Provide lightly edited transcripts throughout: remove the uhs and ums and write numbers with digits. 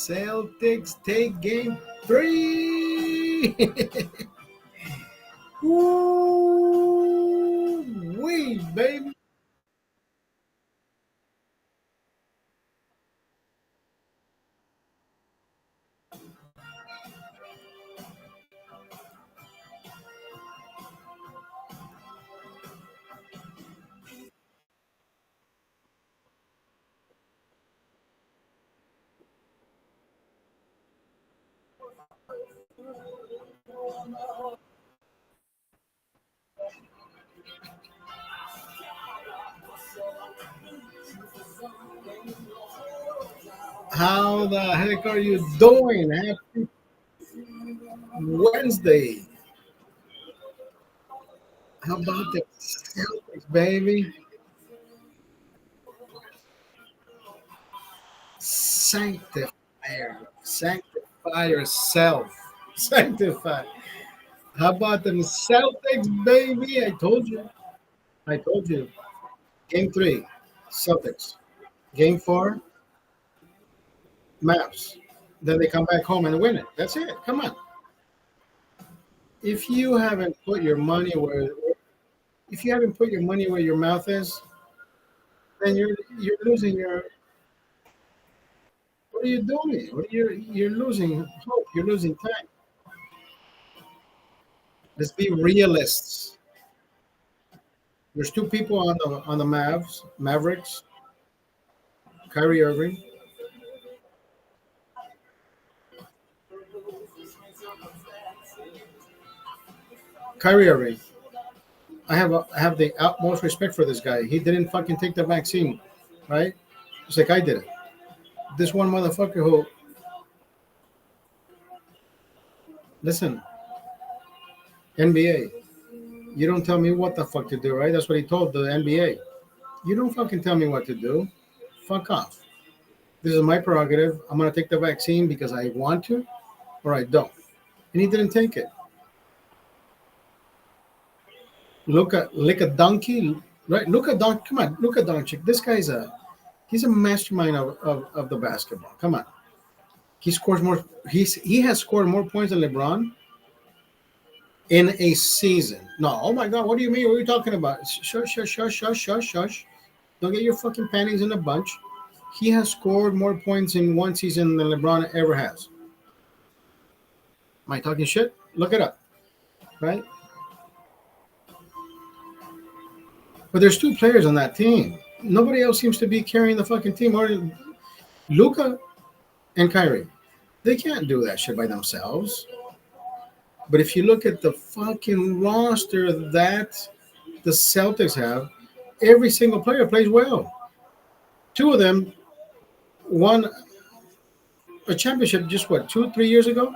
Celtics take game 3. Woo wee, baby. How the heck are you doing? Happy Wednesday. How about the Celtics, baby? Sanctify yourself. Sanctify. How about them Celtics, baby? I told you. I told you. Game 3, Celtics. Game 4, Mavs. Then they come back home and win it. That's it. Come on. If you haven't put your money where if you haven't put your money where your mouth is, then you're losing your. What are you doing? You're losing hope. You're losing time. Let's be realists. There's two people on the Mavericks, Kyrie Irving, Kyrie Irving. I have the utmost respect for this guy. He didn't fucking take the vaccine, right? Just like I did it. This one motherfucker who listen, NBA. You don't tell me what the fuck to do, right? That's what he told the NBA. You don't fucking tell me what to do. Fuck off. This is my prerogative. I'm gonna take the vaccine because I want to, or I don't. And he didn't take it. Look at Donkey, right? Look at Don. Come on, look at Doncic. This guy's he's a mastermind of the basketball. Come on, he scores more. He has scored more points than LeBron in a season. No, oh my God, what do you mean? What are you talking about? Shush, shush, shush, shush, shush, shush. Don't get your fucking panties in a bunch. He has scored more points in one season than LeBron ever has. Am I talking shit? Look it up, right? But there's two players on that team. Nobody else seems to be carrying the fucking team. Or Luca and Kyrie. They can't do that shit by themselves. But if you look at the fucking roster that the Celtics have, every single player plays well. Two of them won a championship just what 2 3 years ago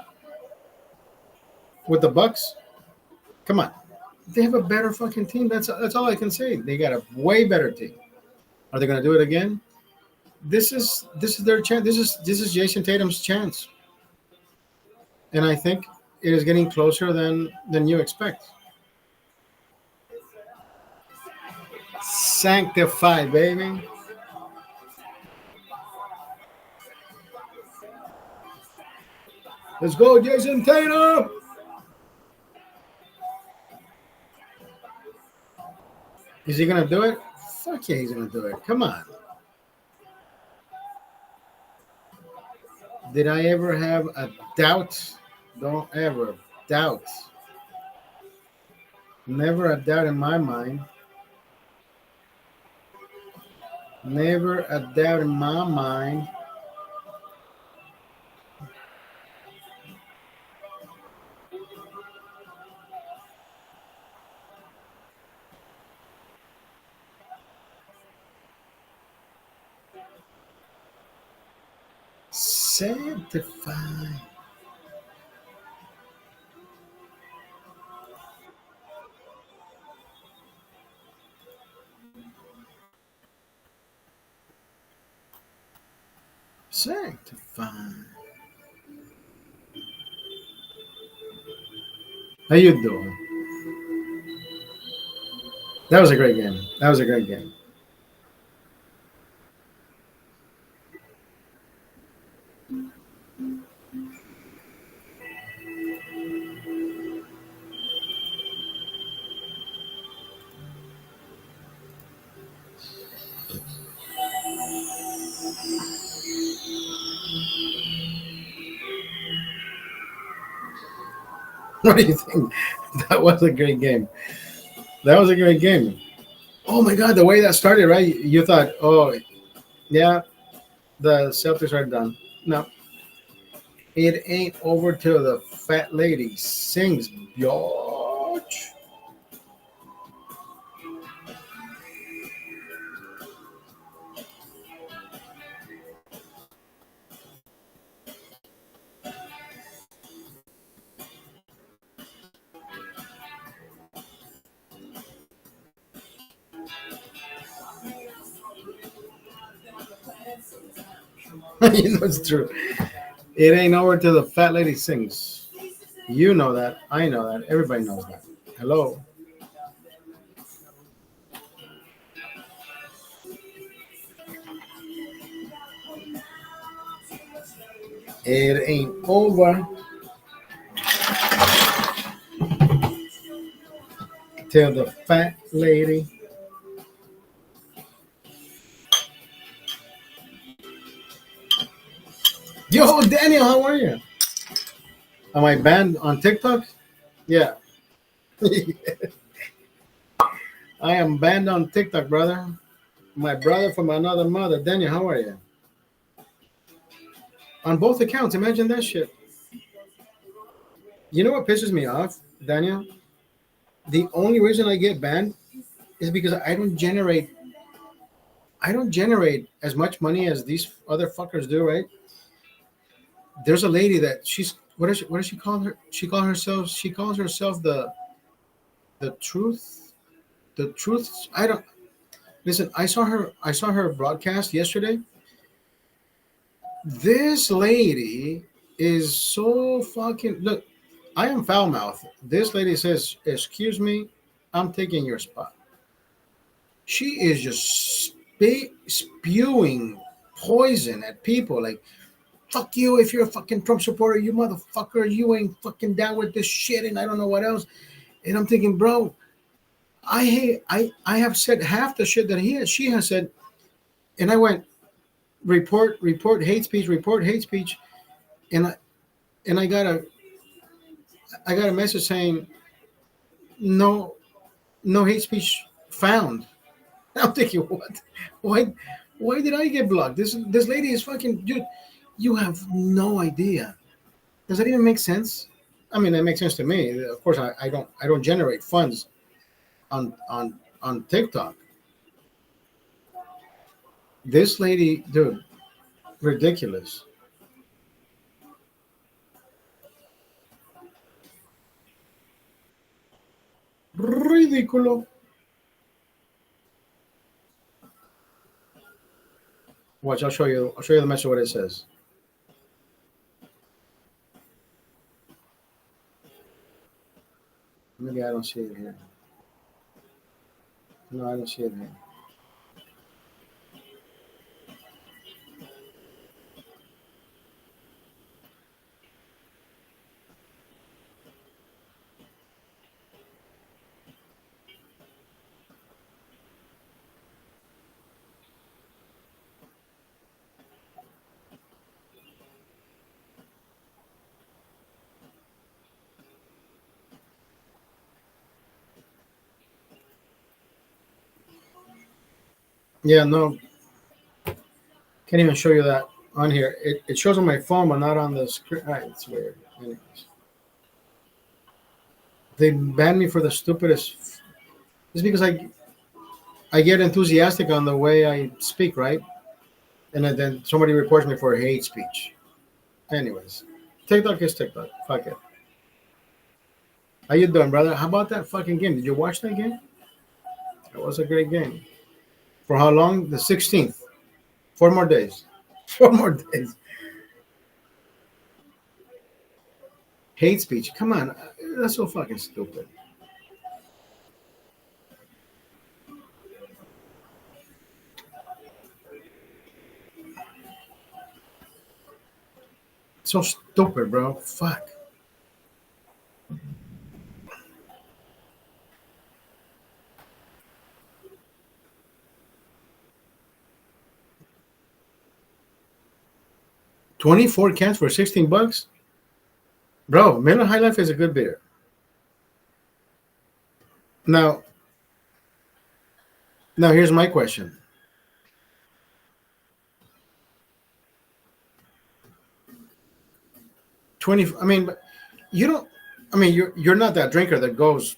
with the Bucks. Come on, they have a better fucking team. That's all I can say. They got a way better team. Are they going to do it again? This is their chance. This is Jason Tatum's chance, and I think it is getting closer than you expect. Sanctified, baby. Let's go, Jason Tatum. Is he gonna do it? Fuck yeah, he's gonna do it. Come on. Did I ever have a doubt? Don't ever doubt. Never a doubt in my mind. Never a doubt in my mind. Sanctified. Sanctified. How you doing? That was a great game. That was a great game. What do you think? That was a great game. That was a great game. Oh my God, the way that started, right? You thought, oh yeah, the Celtics are done. No, it ain't over till the fat lady sings, George. You know it's true. It ain't over till the fat lady sings. You know that. I know that. Everybody knows that. Hello. It ain't over till the fat lady. Yo, Daniel, how are you? Am I banned on TikTok? Yeah. I am banned on TikTok, brother. My brother from another mother. Daniel, how are you? On both accounts. Imagine that shit. You know what pisses me off, Daniel? The only reason I get banned is because I don't generate as much money as these other fuckers do, right? There's a lady that she's what does she call her? She calls herself the truth. The truth. I don't listen. I saw her broadcast yesterday. This lady is so fucking look. I am foul mouth. This lady says, "Excuse me, I'm taking your spot." She is just spewing poison at people like, "Fuck you if you're a fucking Trump supporter, you motherfucker. You ain't fucking down with this shit," and I don't know what else. And I'm thinking, bro, I have said half the shit that she has said, and I went report report hate speech, and I got a message saying no no hate speech found. I'm thinking, what? Why? Why did I get blocked? This lady is fucking dude. You have no idea. Does that even make sense? I mean, it makes sense to me. Of course, I don't generate funds on TikTok. This lady, dude, ridiculous. Ridículo. Watch, I'll show you. I'll show you the message what it says. Maybe I don't see it here. No, I don't see it here. Yeah, no, can't even show you that on here. It shows on my phone, but not on the screen. It's weird. Anyways, they banned me for the stupidest. It's because I get enthusiastic on the way I speak, right? And then somebody reports me for hate speech. Anyways, TikTok is TikTok. Fuck it. How you doing, brother? How about that fucking game? Did you watch that game? It was a great game. For how long? The 16th. 4 more days. 4 more days. Hate speech. Come on. That's so fucking stupid. So stupid, bro. Fuck. 24 cans for $16? Bro, Miller High Life is a good beer. Now, now here's my question. 20. I mean, you don't. I mean, you're not that drinker that goes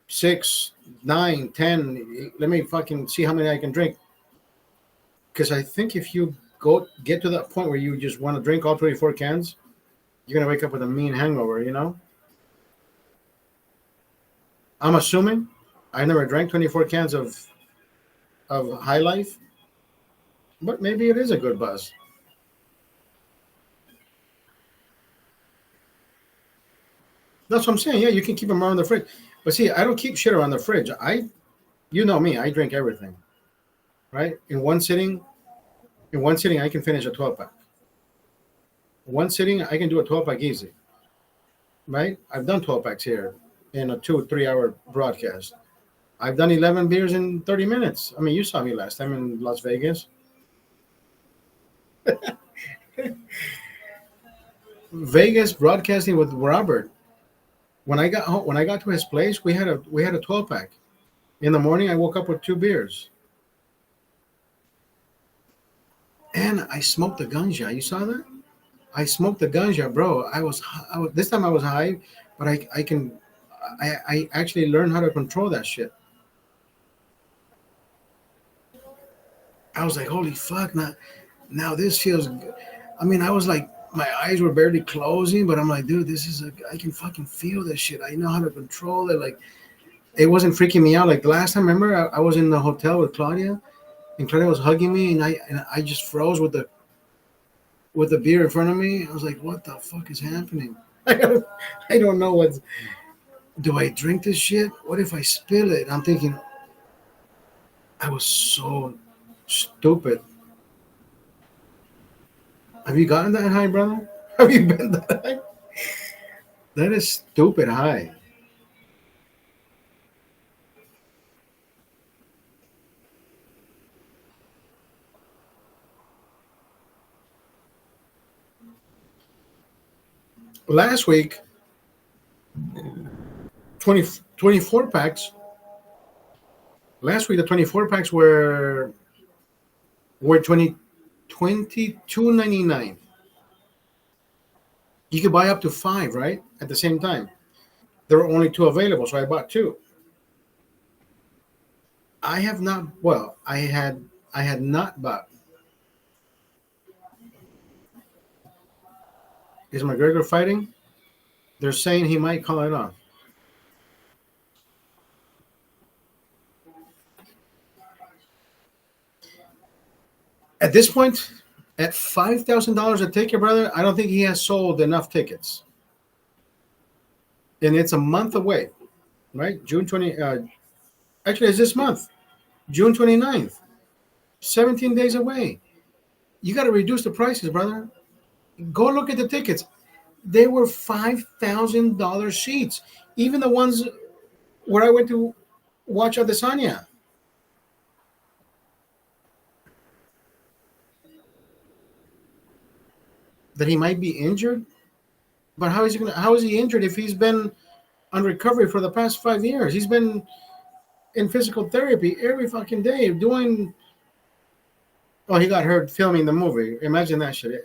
6, 9, 10. Let me fucking see how many I can drink. Because I think if you get to that point where you just want to drink all 24 cans, you're gonna wake up with a mean hangover. I'm assuming. I never drank 24 cans of High Life, but maybe it is a good buzz. That's what I'm saying. Yeah, you can keep them around the fridge. But see, I don't keep shit around the fridge. You know me, I drink everything. Right? In one sitting, I can finish a 12 pack. One sitting, I can do a 12 pack easy. Right? I've done 12 packs here in a 2 3 hour broadcast. I've done 11 beers in 30 minutes. I mean, you saw me last time in Las Vegas. Vegas broadcasting with Robert. When I got home, when I got to his place, we had a 12 pack. In the morning, I woke up with 2 beers, and I smoked the ganja. You saw that? I smoked the ganja, bro. This time I was high, but I actually learned how to control that shit. I was like, holy fuck, now this feels good. I mean, I was like, my eyes were barely closing, but I'm like, dude, I can fucking feel this shit. I know how to control it. Like, it wasn't freaking me out. Like the last time, remember, I was in the hotel with Claudia, and Claudia was hugging me, and I just froze with the beer in front of me. I was like, what the fuck is happening? I don't know what's. Do I drink this shit? What if I spill it? I'm thinking, I was so stupid. Have you gotten that high, brother? Have you been that high? That is stupid high. Last week, 20 24 packs. Last week, the 24 packs were 22.99. You could buy up to five, right? At the same time. There were only two available, so I bought two. I have not. Well, I had not bought. Is McGregor fighting? They're saying he might call it off. At this point, at $5,000 a ticket, brother, I don't think he has sold enough tickets, and it's a month away, right? June 20. Actually, it's this month, June 29th. 17 days away. You got to reduce the prices, brother. Go look at the tickets. They were $5,000 seats. Even the ones where I went to watch Adesanya. That he might be injured, but how is he injured if he's been on recovery for the past 5 years? He's been in physical therapy every fucking day doing. Oh, he got hurt filming the movie. Imagine that shit.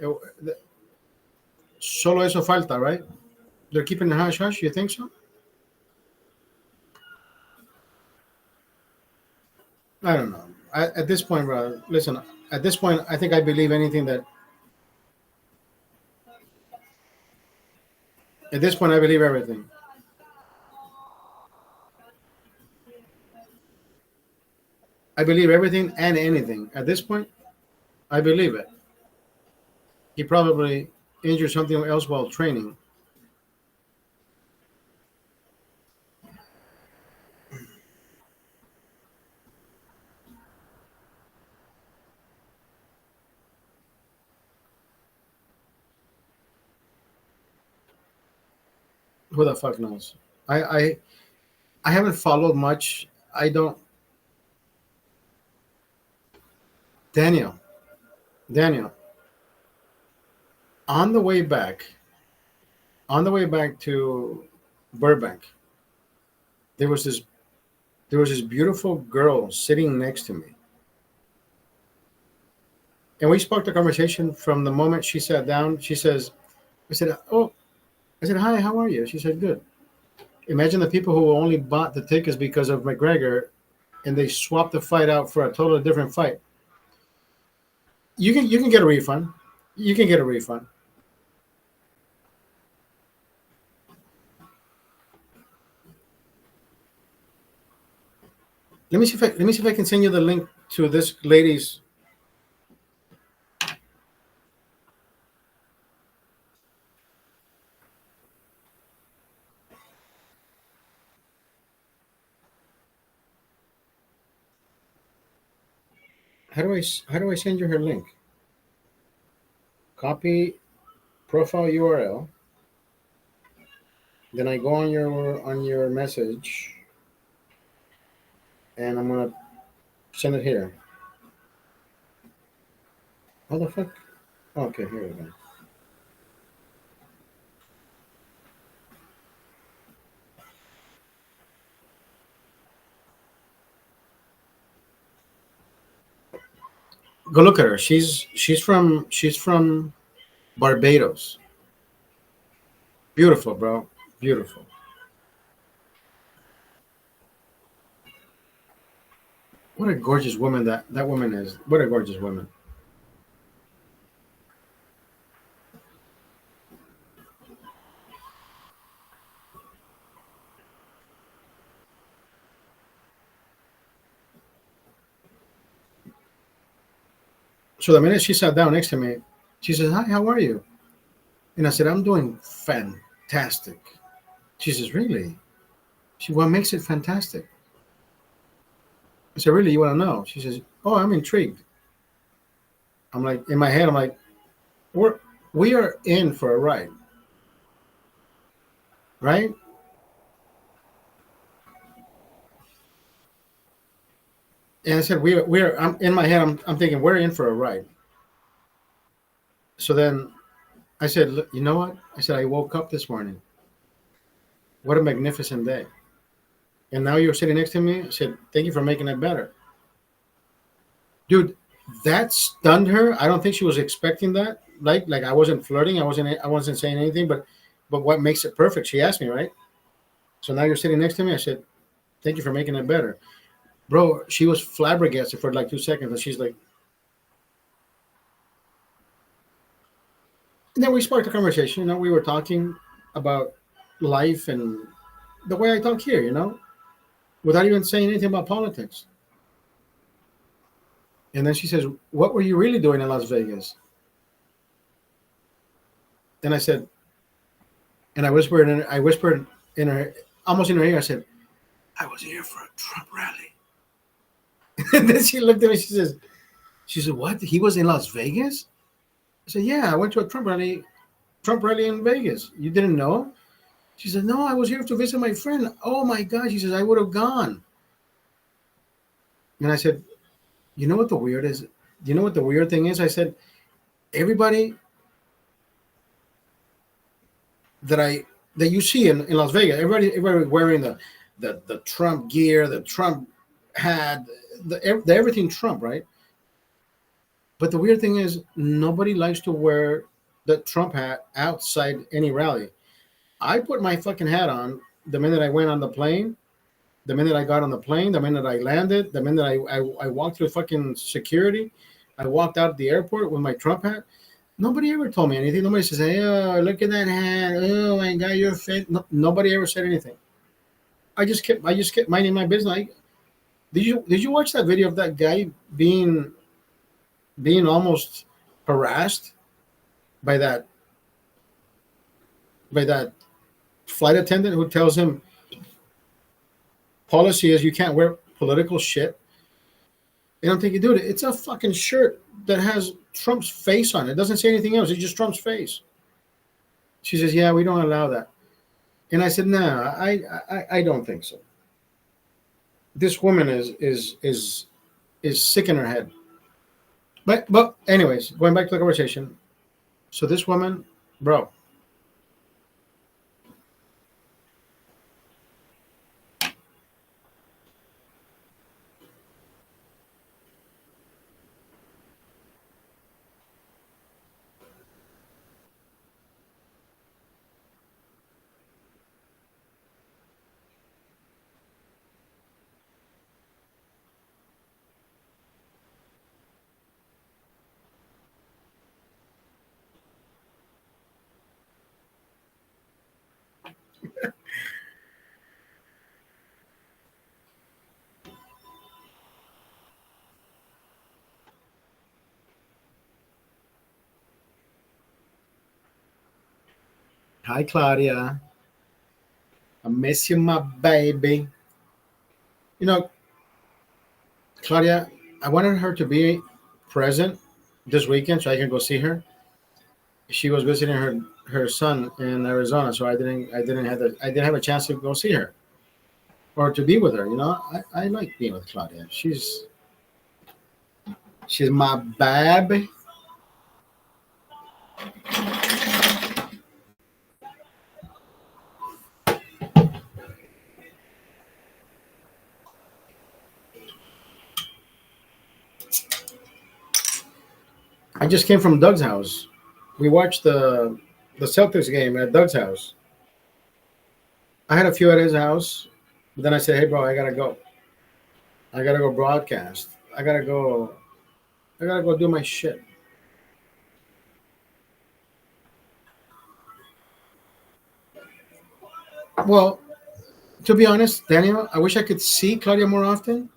Solo eso falta, right? They're keeping it hush hush. You think so? I don't know. At this point, bro, listen. At this point, I think I believe anything that. At this point, I believe everything. I believe everything and anything. At this point, I believe it. He probably injured something else while training. Who the fuck knows? I I, I haven't followed much. I don't. Daniel, Daniel, on the way back, on the way back to Burbank, there was this. There was this beautiful girl sitting next to me, and we sparked a conversation from the moment she sat down. She says, "I said, oh, I said, hi, how are you?" She said, "Good." Imagine the people who only bought the tickets because of McGregor, and they swapped the fight out for a totally different fight. You can get a refund. You can get a refund. Let me see if I can send you the link to this lady's. How do I send you her link? Copy profile URL. Then I go on your message, and I'm gonna send it here. How the fuck? Okay, here we go. Go look at her. She's from Barbados. Beautiful, bro. Beautiful. What a gorgeous woman that woman is. What a gorgeous woman. So the minute she sat down next to me, she says, "Hi, how are you?" And I said, "I'm doing fantastic." She says, "Really?" She, "What makes it fantastic?" I said, "Really? You want to know?" She says, "Oh, I'm intrigued." I'm like, in my head, I'm like, we are in for a ride, right? And I said, we're. I'm in my head. I'm thinking we're in for a ride. So then I said, "Look, you know what?" I said, "I woke up this morning. What a magnificent day. And now you're sitting next to me." I said, "Thank you for making it better." Dude, that stunned her. I don't think she was expecting that. Like I wasn't flirting. I wasn't saying anything, but what makes it perfect? She asked me, right? So now you're sitting next to me. I said, "Thank you for making it better." Bro, she was flabbergasted for like 2 seconds, and she's like, and then we sparked a conversation. We were talking about life and the way I talk here, without even saying anything about politics. And then she says, "What were you really doing in Las Vegas?" And I said, and I whispered in her, almost in her ear. I said, "I was here for a Trump rally." And then she looked at me. She said, "What? He was in Las Vegas?" I said, "Yeah, I went to a Trump rally in Vegas. You didn't know?" She said, "No, I was here to visit my friend." Oh my God. She says, "I would have gone." And I said, "You know what the weird is? You know what the weird thing is?" I said, "Everybody that I that you see in Las Vegas, everybody wearing the Trump gear, the Trump hat, the everything Trump, right? But the weird thing is nobody likes to wear the Trump hat outside any rally. I put my fucking hat on the minute I went on the plane, the minute I got on the plane, the minute I landed, the minute I walked through fucking security, I walked out of the airport with my Trump hat. Nobody ever told me anything. Nobody says, "Hey, oh, look at that hat. Oh my God, you're fit." No, nobody ever said anything. I just kept minding my business. Did you watch that video of that guy being almost harassed by that flight attendant who tells him policy is you can't wear political shit? And I'm thinking, dude, it's a fucking shirt that has Trump's face on it. It doesn't say anything else. It's just Trump's face. She says, "Yeah, we don't allow that." And I said, "No, I don't think so." This woman is sick in her head. But anyways, going back to the conversation. So this woman, bro, Hi, Claudia. I miss you, my baby. You know, Claudia, I wanted her to be present this weekend so I can go see her. She was visiting her son in Arizona, so I didn't have a chance to go see her or to be with her. I like being with Claudia. She's my baby. I just came from Doug's house. We watched the Celtics game at Doug's house. I had a few at his house, but then I said, "Hey, bro, I gotta go. I gotta go broadcast. I gotta go. I gotta go do my shit." Well, to be honest, Daniel, I wish I could see Claudia more often,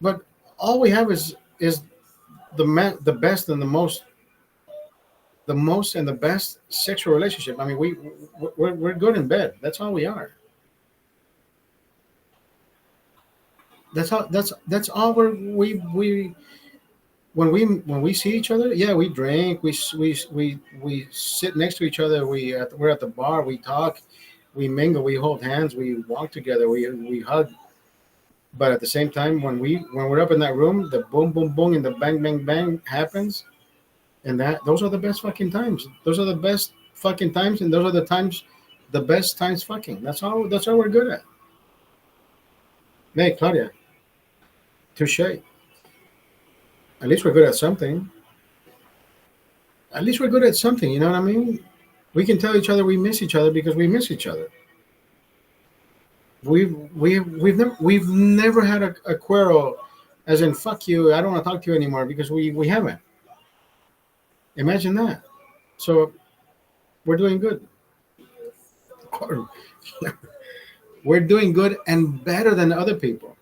but all we have is the best and the most and the best sexual relationship. I mean, we're good in bed. That's all we are. That's all we when we see each other. Yeah, we drink. We sit next to each other. We're at the bar. We talk. We mingle. We hold hands. We walk together. We hug. But at the same time, when we're up in that room, the boom boom boom and the bang bang bang happens, and those are the best fucking times. Those are the best fucking times, and those are the best times fucking. That's all we're good at. Hey, Claudia, touche. At least we're good at something. At least we're good at something. You know what I mean? We can tell each other we miss each other because we miss each other. We've never had a quarrel, as in fuck you. I don't want to talk to you anymore because we haven't. Imagine that. So we're doing good. We're doing good and better than other people,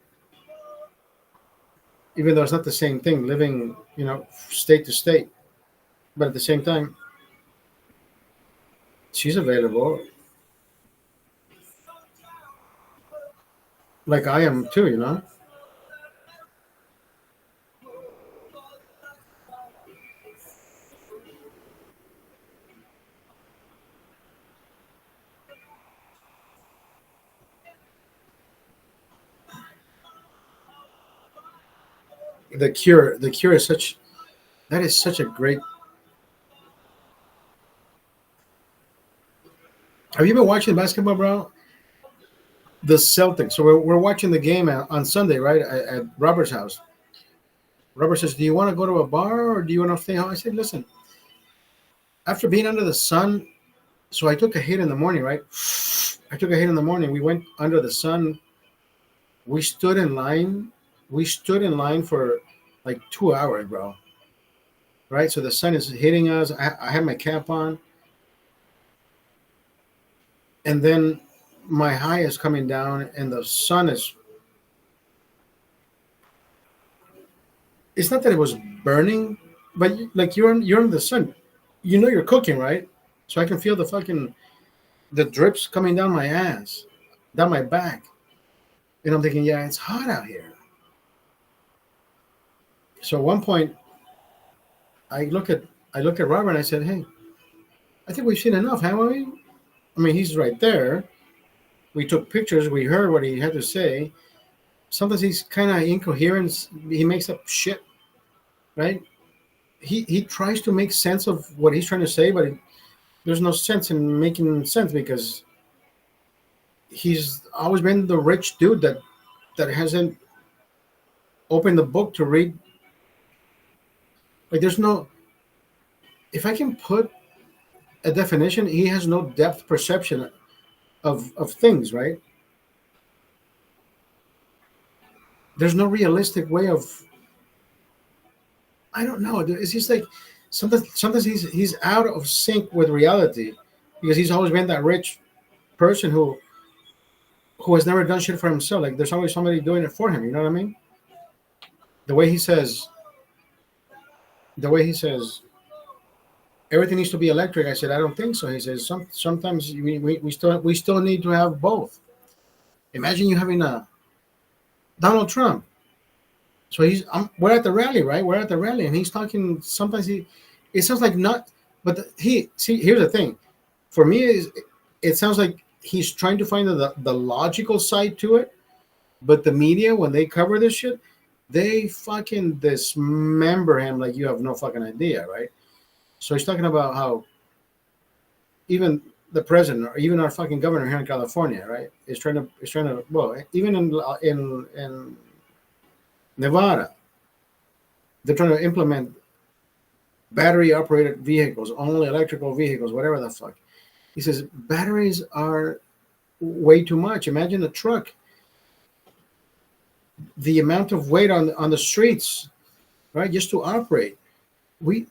even though it's not the same thing living, state to state. But at the same time, she's available, like I am too. The Cure is such a great. Have you been watching basketball, bro? The Celtics. So we're watching the game on Sunday, right, at Robert's house. Robert says, "Do you want to go to a bar or do you want to stay home?" I said, "Listen, after being under the sun, so I took a hit in the morning, right? I took a hit in the morning. We went under the sun. We stood in line. We stood in line for like 2 hours, bro. Right? So the sun is hitting us. I had my cap on, and then my high is coming down, and the sun is. It's not that it was burning, but like you're in the sun. You're cooking, right? So I can feel the drips coming down my ass, down my back, and I'm thinking, yeah, it's hot out here. So at one point, I look at I looked at Robert and I said, "Hey, I think we've seen enough, haven't we?" I mean, he's right there. We took pictures. We heard what he had to say. Sometimes he's kind of incoherent. He makes up shit, right? He tries to make sense of what he's trying to say, but there's no sense in making sense because he's always been the rich dude that hasn't opened the book to read. Like, there's no. If I can put a definition, he has no depth perception of things, right? There's no realistic way of. I don't know. It's just like sometimes he's out of sync with reality because he's always been that rich person who has never done shit for himself. Like, there's always somebody doing it for him. You know what I mean? The way he says, the way he says, everything needs to be electric. I said, I don't think so. He says, sometimes we still need to have both. Imagine you having a Donald Trump. So we're at the rally, right? We're at the rally, and he's talking. Sometimes it sounds like not, but here's the thing. For me, it sounds like he's trying to find the logical side to it, but the media, when they cover this shit, they fucking dismember him like you have no fucking idea, right? So he's talking about how even the president or even our fucking governor here in California, right, is trying to well, even in Nevada, they're trying to implement battery operated vehicles, only electrical vehicles, whatever the fuck. He says batteries are way too much. Imagine a truck, the amount of weight on the streets, right, just to operate. We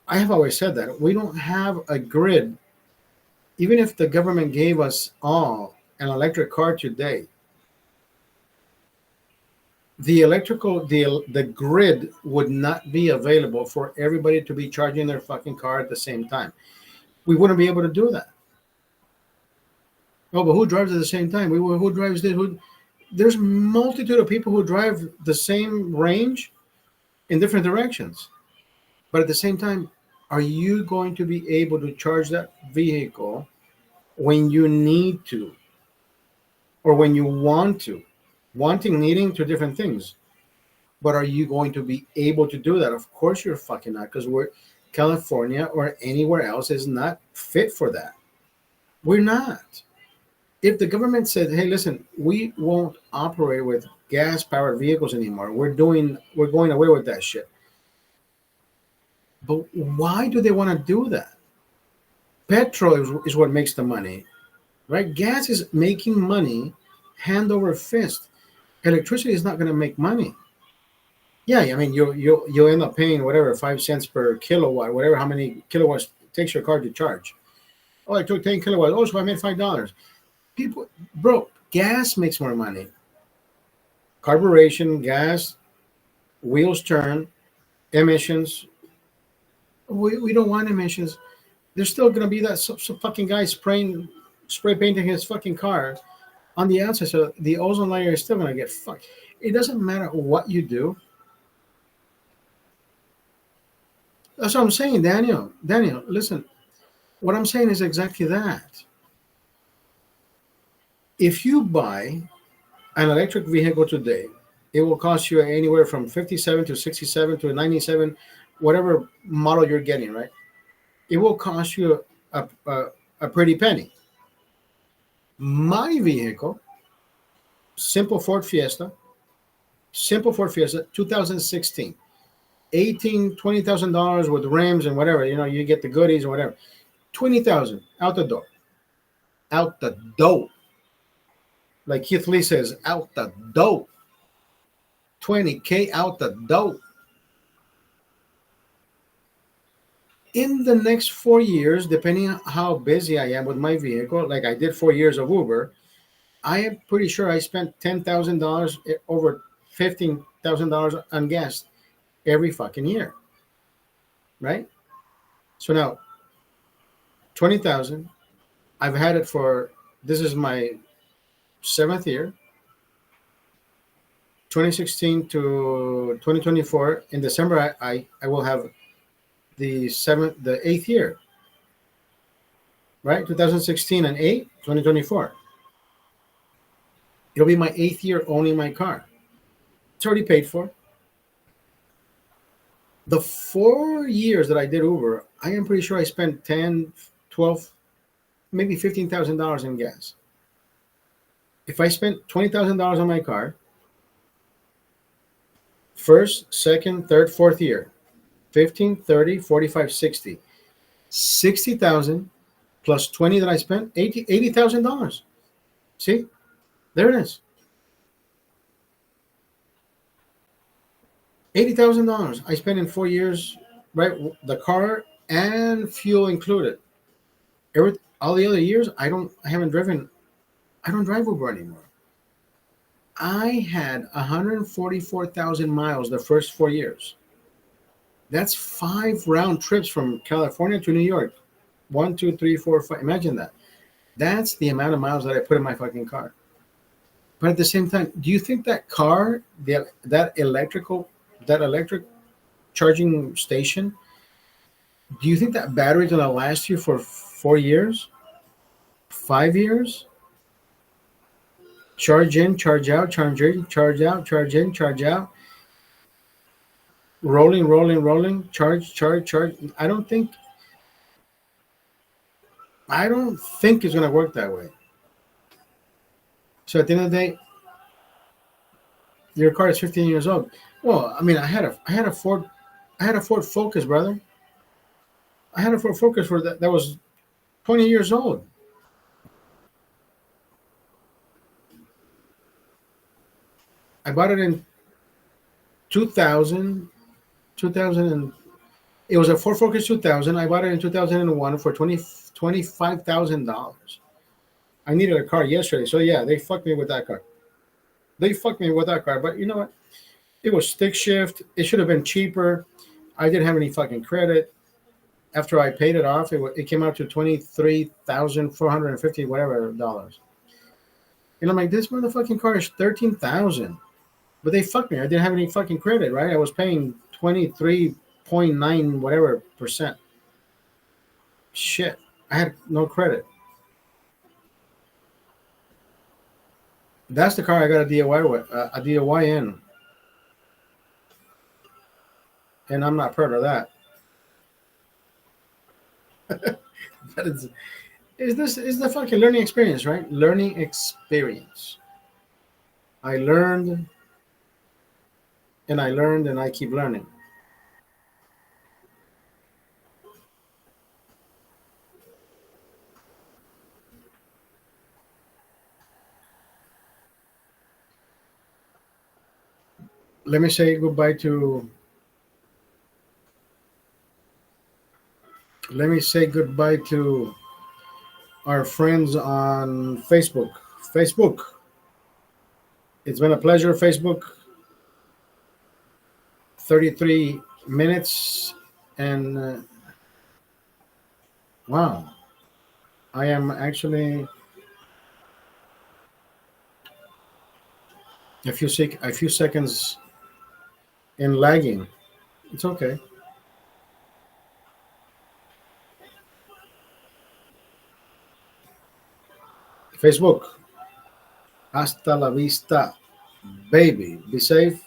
I have always said that we don't have a grid. Even if the government gave us all an electric car today, the grid would not be available for everybody to be charging their fucking car at the same time. We wouldn't be able to do that. Oh, but who drives at the same time? Who drives this? There's multitude of people who drive the same range in different directions. But at the same time, are you going to be able to charge that vehicle when you need to or when you want to? Wanting, needing, two different things. But are you going to be able to do that? Of course you're fucking not, because California or anywhere else is not fit for that. We're not. If the government said, hey, listen, we won't operate with gas powered vehicles anymore. We're going away with that shit. But why do they want to do that? Petrol is what makes the money, right? Gas is making money hand over fist. Electricity is not going to make money. Yeah, I mean, you'll end up paying whatever 5 cents per kilowatt, whatever how many kilowatts it takes your car to charge. Oh, I took 10 kilowatts. Oh, so I made $5. People, bro, gas makes more money. Carburation, gas, wheels turn, emissions. We don't want emissions. There's still going to be that some fucking guy spray painting his fucking car on the outside, so the ozone layer is still going to get fucked. It doesn't matter what you do. That's what I'm saying, Daniel. Daniel, listen. What I'm saying is exactly that. If you buy an electric vehicle today, it will cost you anywhere from 57 to 67 to 97, whatever model you're getting, right? It will cost you a pretty penny. My vehicle, simple Ford Fiesta, 2016, $20,000 with rims and whatever, you get the goodies or whatever. 20,000 out the door. Out the door. Like Keith Lee says, out the door. 20K out the door. In the next 4 years, depending on how busy I am with my vehicle, like I did 4 years of Uber, I am pretty sure I spent $10,000 over $15,000 on gas every fucking year. Right? So now, 20,000. I've had it this is my 7th year. 2016 to 2024. In December, I will have the 8th year. Right? 2016 and 8, 2024. It'll be my 8th year owning my car. It's already paid for. The 4 years that I did Uber, I am pretty sure I spent 10, 12, maybe $15,000 in gas. If I spent $20,000 on my car, first, second, third, 4th year, 15, 30, 45, 60. 60,000 plus 20 that I spent, $80,000. See? There it is. $80,000 I spent in 4 years, right? The car and fuel included. All the other years, I don't drive Uber anymore. I had 144,000 miles the first 4 years. That's 5 round trips from California to New York. One, two, three, four, five. Imagine that. That's the amount of miles that I put in my fucking car. But at the same time, do you think that car, that electric charging station, do you think that battery's gonna last you for 4 years, 5 years? Charge in, charge out, charge in, charge out, charge in, charge out, rolling, rolling, rolling, charge, charge, charge. I don't think it's gonna work that way. So at the end of the day, your car is 15 years old. Well, I mean, I had a Ford Focus, brother. I had a Ford Focus for that was 20 years old. I bought it in 2000, 2000 and it was a Ford Focus 2000. I bought it in 2001 for $25,000. I needed a car yesterday, so yeah, they fucked me with that car. They fucked me with that car, but you know what? It was stick shift. It should have been cheaper. I didn't have any fucking credit. After I paid it off, it came out to 23,450 whatever dollars. And I'm like, this motherfucking car is 13,000. But they fucked me. I didn't have any fucking credit, right? I was paying 23.9 whatever percent. Shit, I had no credit. That's the car I got a DIY with, a DIY in, and I'm not proud of that. But is the fucking learning experience, right? Learning experience. I learned and I learned and I keep learning. Let me say goodbye to let me say goodbye to our friends on Facebook. Facebook. It's been a pleasure, Facebook. 33 minutes and wow, I am actually a few seconds in lagging. It's okay. Facebook. Hasta la vista, baby. Be safe.